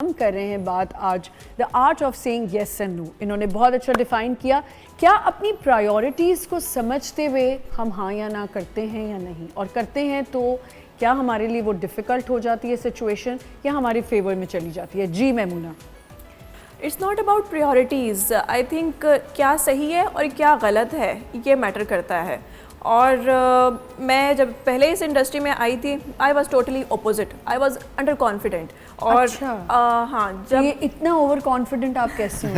हम कर रहे हैं बात आज the art of saying yes and no. इन्होंने बहुत अच्छा डिफाइन किया, क्या अपनी प्रायोरिटीज़ को समझते हुए हम हाँ या ना करते हैं या नहीं, और करते हैं तो क्या हमारे लिए वो डिफ़िकल्ट हो जाती है सिचुएशन या हमारे फेवर में चली जाती है। जी Maimuna. It's not about priorities, I think क्या सही है और क्या गलत है ये मैटर करता है। और मैं जब पहले इस इंडस्ट्री में आई थी I was totally opposite, I was under confident. और अच्छा। हाँ, जब ये इतना ओवर कॉन्फिडेंट आप कैसे हो?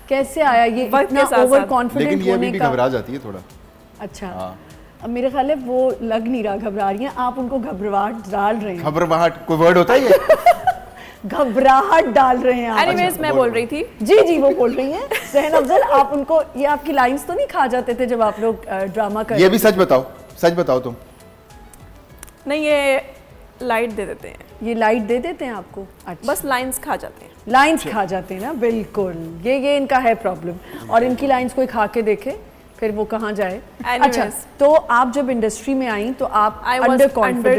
कैसे आया ये इतना ओवर कॉन्फिडेंट लेकिन ये होने भी का? घबरा जाती है थोड़ा। अच्छा। हाँ। अब मेरे ख्याल है वो लग नहीं रहा घबरा रही हैं, आप उनको घबराहट डाल रहे हैं। घबराहट कोई वर्ड होता है ये? घबराहट डाल रहे हैं आप। एनीवेज मैं बोल रही थी। जी जी वो बोल रही हैं। ज़हन अफजल, आप उनको ये आपकी लाइंस तो नहीं खा जाते थे जब आप लोग ड्रामा कर? ये भी सच बताओ तुम। नहीं, ये लाइट दे देते हैं, ये लाइट दे देते हैं आपको? अच्छा। बस लाइंस खा जाते हैं। लाइंस खा जाते हैं ना, बिल्कुल। ये इनका है प्रॉब्लम। और इनकी लाइंस कोई खा के देखे फिर वो कहाँ जाए। अच्छा, तो आप जब इंडस्ट्री में आई तो आप अंडर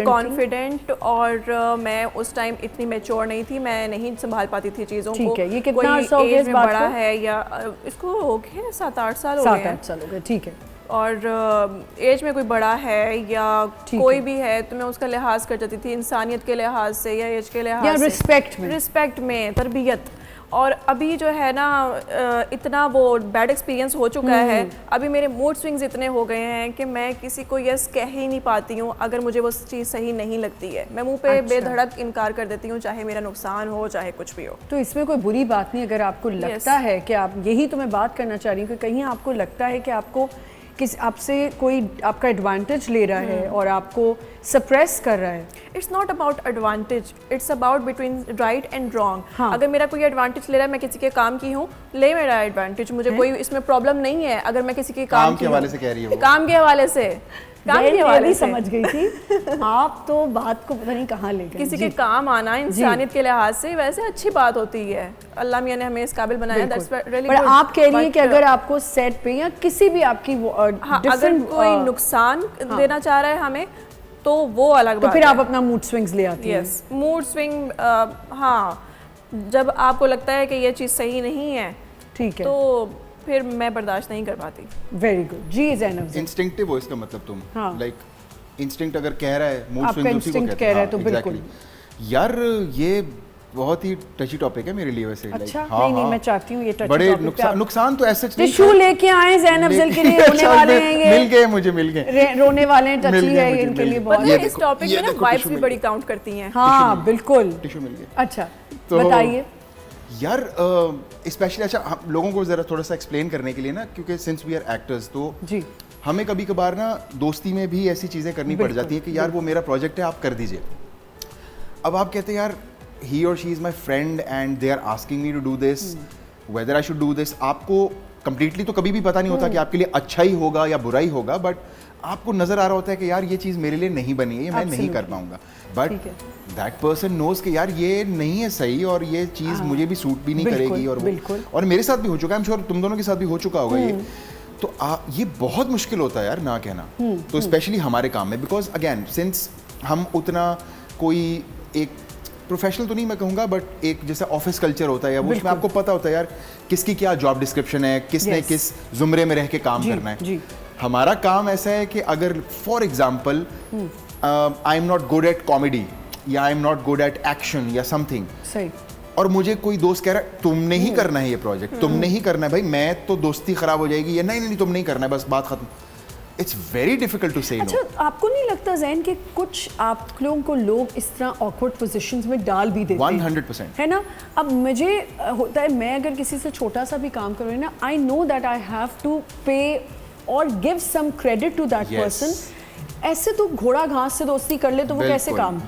कॉन्फिडेंट और मैं उस टाइम इतनी मैच्योर नहीं थी, मैं नहीं संभाल पाती थी चीज़ों को। ठीक है, ये कितना अर्सा हो गया इस में बात बड़ा को? है या इसको हो गए 7-8 साल हो गए। 7-8 साल हो गए, ठीक है। और एज में कोई बड़ा है या कोई भी है तो मैं उसका लिहाज कर जाती थी, इंसानियत के लिहाज से या एज के लिहाज से, रिस्पेक्ट में, तरबियत। और अभी जो है ना इतना वो बैड एक्सपीरियंस हो चुका है, अभी मेरे मूड स्विंग्स इतने हो गए हैं कि मैं किसी को यस कह ही नहीं पाती हूँ अगर मुझे वो चीज़ सही नहीं लगती है। मैं मुंह पे अच्छा। बेधड़क इनकार कर देती हूँ, चाहे मेरा नुकसान हो चाहे कुछ भी हो। तो इसमें कोई बुरी बात नहीं अगर आपको लगता है कि आप, यही तो मैं बात करना चाह रही हूँ कि कहीं आपको लगता है कि आपको आपसे कोई आपका एडवांटेज ले रहा है और आपको सप्रेस कर रहा है। It's not about advantage, it's about between right and wrong. हाँ। अगर मेरा कोई एडवांटेज ले रहा है, मैं किसी के काम की हूँ, ले मेरा एडवांटेज, मुझे कोई इसमें प्रॉब्लम नहीं है। अगर मैं किसी के काम के हवाले से कह रही है वो। काम के हवाले से समझ गई थी। आप तो बात को पता नहीं कहाँ ले गए। किसी के काम आना इंसानियत के लिहाज से वैसे अच्छी बात होती है। अल्लाह मियां ने हमें इस काबिल बनाया, दैट्स रियली गुड। पर आप कह रही हैं कि अगर आपको सेट पे या किसी भी आपकी अगर कोई नुकसान देना चाह रहा है हमें तो वो अलग बात है। तो फिर आप अपना मूड स्विंग्स ले आती हैं। यस, मूड स्विंग, हाँ, जब आपको लगता है कि ये चीज़ सही नहीं है, ठीक है, तो फिर मैं बर्दाश्त नहीं कर पाती। Very good. जी ज़ैनब, इंस्टिंक्टिव हो इसका मतलब तुम। हाँ। लाइक इंस्टिंक्ट अगर कह रहा है, मूड आपका स्विंग्स उसी को इंस्टिंक्ट कहते कह रहा है हैं। तो बिल्कुल। यार ये बहुत ही टची टॉपिक है मेरे लिए वैसे। अच्छा, हाँ, नहीं मैं चाहती हूँ ये टची बड़े टॉपिक पे नुकसान तो ऐसे नहीं। टिश्यू लेके आए ज़ैनब अफजल के लिए, रोने वाले हैं ये। मिल गए रोने वाले हैं, टची है ये इनके लिए बहुत। इस टॉपिक में ना वाइब्स भी बड़ी काउंट करती हैं। हाँ बिल्कुल, टिश्यू मिल गए। अच्छा बताइए यार। स्पेशली अच्छा, हम लोगों को जरा थोड़ा सा एक्सप्लेन करने के लिए ना, क्योंकि सिंस वी आर एक्टर्स तो जी हमें कभी कभार ना दोस्ती में भी ऐसी चीज़ें करनी पड़ जाती हैं कि यार वो मेरा प्रोजेक्ट है, आप कर दीजिए। अब आप कहते हैं यार ही और she is my friend and they are asking me to do this, whether I should do this. आपको कंप्लीटली तो कभी भी पता नहीं होता कि आपके लिए अच्छा ही होगा या बुरा ही होगा, बट आपको नज़र आ रहा होता है कि यार ये चीज़ मेरे लिए नहीं बनी है, ये मैं नहीं कर पाऊंगा। बट दैट पर्सन नोज कि यार ये नहीं है सही और ये चीज़ मुझे भी सूट भी नहीं करेगी। और मेरे साथ भी हो चुका है, आई एम श्योर तुम दोनों के साथ भी हो चुका होगा ये। तो ये बहुत मुश्किल होता है यार ना कहना, तो स्पेशली हमारे काम में, बिकॉज अगेन सिंस हम उतना कोई एक प्रोफेशनल तो नहीं मैं कहूँगा, बट एक जैसा ऑफिस कल्चर होता है या वो, उसमें आपको पता होता है यार किसकी क्या जॉब डिस्क्रिप्शन है, किसने किस जुमरे में रह के काम करना है। हमारा काम ऐसा है कि अगर for example I am not good at comedy या I am not good at action या समथिंग, सही, और मुझे कोई दोस्त कह रहा है तुमने ही करना है ये प्रोजेक्ट, तुमने ही करना है भाई, मैं तो दोस्ती खराब हो जाएगी, या नहीं तुम नहीं करना है, बस बात खत्म। इट्स वेरी डिफिकल्ट टू से नो। अच्छा, आपको नहीं लगता ज़ैन कि कुछ आप लोगों को लोग इस तरह ऑकवर्ड पोजीशंस में डाल भी देते हैं? 100% है ना। अब मुझे होता है, मैं अगर किसी से छोटा सा भी काम करूँ ना, I know that I have to pay और give some credit to that person. ऐसे तो घोड़ा घास से दोस्ती कर ले तो वो कैसे काम,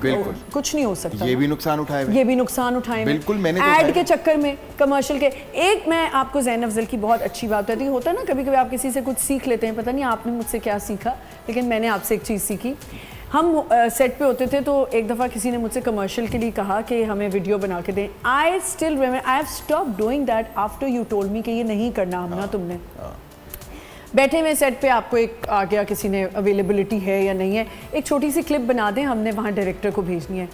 कुछ नहीं हो सकता। ये भी नुकसान उठाए, बिल्कुल। मैंने ऐड के चक्कर में, कमर्शियल के। एक मैं आपको ज़ैन अफजल की बहुत अच्छी बात कहती हूँ, होता है ना कभी कभी आप किसी से कुछ सीख लेते हैं, पता नहीं आपने मुझसे क्या सीखा, लेकिन मैंने आपसे एक चीज़ सीखी। हम सेट पे होते थे तो एक दफ़ा किसी ने मुझसे कमर्शियल के लिए कहा कि हमें वीडियो बना के दें। I still remember, I have stop doing that after you told me कि ये नहीं करना हमना तुमने। बैठे हुए सेट पे आपको एक आ गया, किसी ने अवेलेबिलिटी है या नहीं है, एक छोटी सी क्लिप बना दें, हमने वहाँ डायरेक्टर को भेजनी है।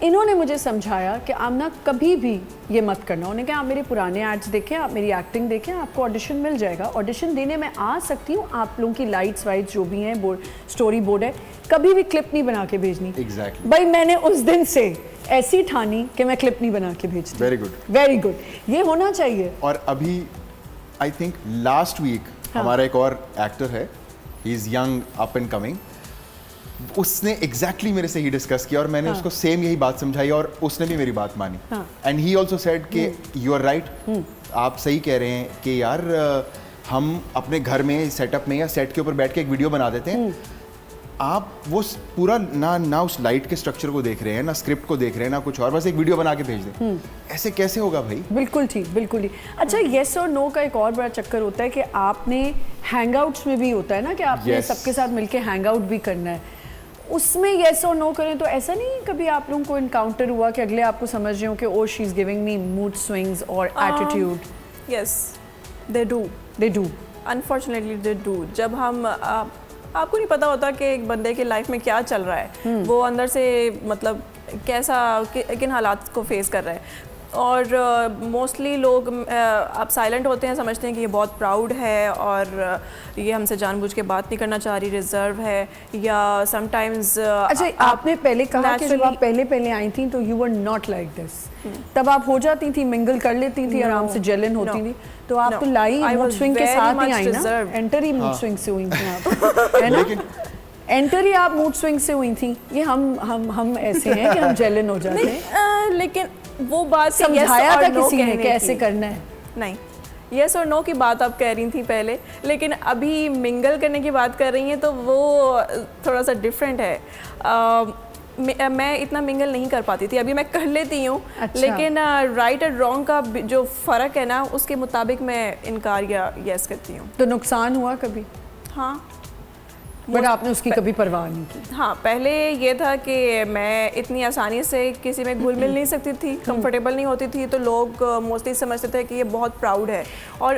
इन्होंने मुझे समझाया कि आमना कभी भी ये मत करना। उन्होंने कहा आप मेरे पुराने एड्स देखें, आप मेरी एक्टिंग देखें, आपको ऑडिशन मिल जाएगा। ऑडिशन देने में आ सकती हूँ, आप लोगों की लाइट्स वाइट्स जो भी हैं, बोर्ड स्टोरी बोर्ड है, कभी भी क्लिप नहीं बना के भेजनी। Exactly. भाई मैंने उस दिन से ऐसी ठानी कि मैं क्लिप नहीं बना के भेजती। वेरी गुड, वेरी गुड, ये होना चाहिए। और अभी आई थिंक लास्ट वीक हमारा एक और एक्टर है, he is young up and coming, उसने एग्जैक्टली मेरे से ही डिस्कस किया और मैंने उसको सेम यही बात समझाई और उसने भी मेरी बात मानी। एंड ही ऑल्सो सेड कि यू आर राइट, आप सही कह रहे हैं कि यार हम अपने घर में सेटअप में या सेट के ऊपर बैठ के एक वीडियो बना देते हैं, आप वो पूरा ना उस लाइट के स्ट्रक्चर को देख रहे हैं, ना स्क्रिप्ट को देख रहे हैं, ना कुछ और, बस एक वीडियो बना के भेज दें। ऐसे कैसे होगा भाई? बिल्कुल ठीक, बिल्कुल ठीक। अच्छा, येस और नो का एक और बड़ा चक्कर होता है कि आपने हैंगआउट्स में भी होता है ना कि आपने सबके साथ मिलके हैंगआउट भी करना है, उसमें येस और नो करें तो ऐसा नहीं कभी आप लोगों को इनकाउंटर हुआ कि अगले आपको समझ रहे हो कि oh she is giving me mood swings और attitude? Yes, they do unfortunately they do. जब हम आपको नहीं पता होता कि एक बंदे की लाइफ में क्या चल रहा है, वो अंदर से मतलब कैसा किन हालात को फेस कर रहा है। और मोस्टली लोग आप साइलेंट होते हैं, समझते हैं कि ये बहुत प्राउड है और ये हमसे जानबूझ के बात नहीं करना चाह रही, रिजर्व है, या समटाइम्स। अच्छा, आपने पहले कहा कि जब आप पहले आई थी तो you were not like this, तब आप हो जाती थी, मिंगल कर लेती थी, आराम से जेलन होती थी, तो आप तो लाई मूड स्विंग के साथ ही आई ना, एंटर ही मूड स्विंग से हुई थी आप, है ना? एंटर ही आप मूड स्विंग से हुई थी। ये हम ऐसे हैं कि हम जेलन हो जाते हैं। लेकिन वो बात समझाया था किसी ने कैसे करना है? नहीं, यस और नो की बात आप कह रही थी पहले, लेकिन अभी मिंगल करने की बात कर रही हैं तो वो थोड़ा सा डिफरेंट है। मैं इतना मिंगल नहीं कर पाती थी, अभी मैं कर लेती हूँ। अच्छा। लेकिन राइट और रॉन्ग का जो फ़र्क है ना, उसके मुताबिक मैं इनकार या यस करती हूँ। तो नुकसान हुआ कभी? हाँ, बट आपने उसकी कभी परवाह नहीं की? हाँ, पहले ये था कि मैं इतनी आसानी से किसी में घुल मिल नहीं सकती थी, कंफर्टेबल नहीं होती थी, तो लोग मोस्टली समझते थे कि ये बहुत प्राउड है। और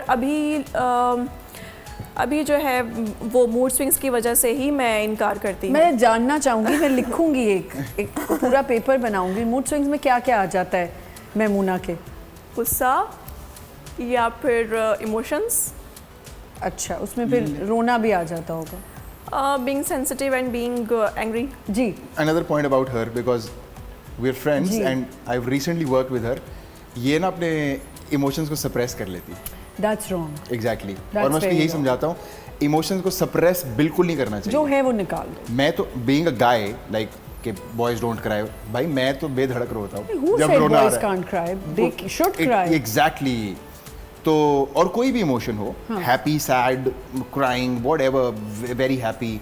अभी जो है वो मूड स्विंग्स की वजह से ही मैं इनकार करती हूँ। मैं जानना चाहूँगी, मैं लिखूँगी, एक पूरा पेपर बनाऊँगी, मूड स्विंग्स में क्या क्या आ जाता है मैमूना के? गुस्सा या फिर इमोशंस। अच्छा, उसमें फिर रोना भी आ जाता होगा? Being sensitive and being angry. Ji. Another point about her, because we're friends and I've recently worked with her. ये ना अपने emotions को suppress कर लेती. That's wrong. Exactly. और मैं उसको यही समझाता हूँ, emotions को suppress बिल्कुल नहीं करना चाहिए। जो है वो निकाल दो। मैं तो being a guy like कि boys don't cry, भाई मैं तो बेधड़क रोता हूँ। Who said boys can't cry? They should cry. Exactly. तो और कोई भी इमोशन हो, happy, sad, crying, whatever, very happy,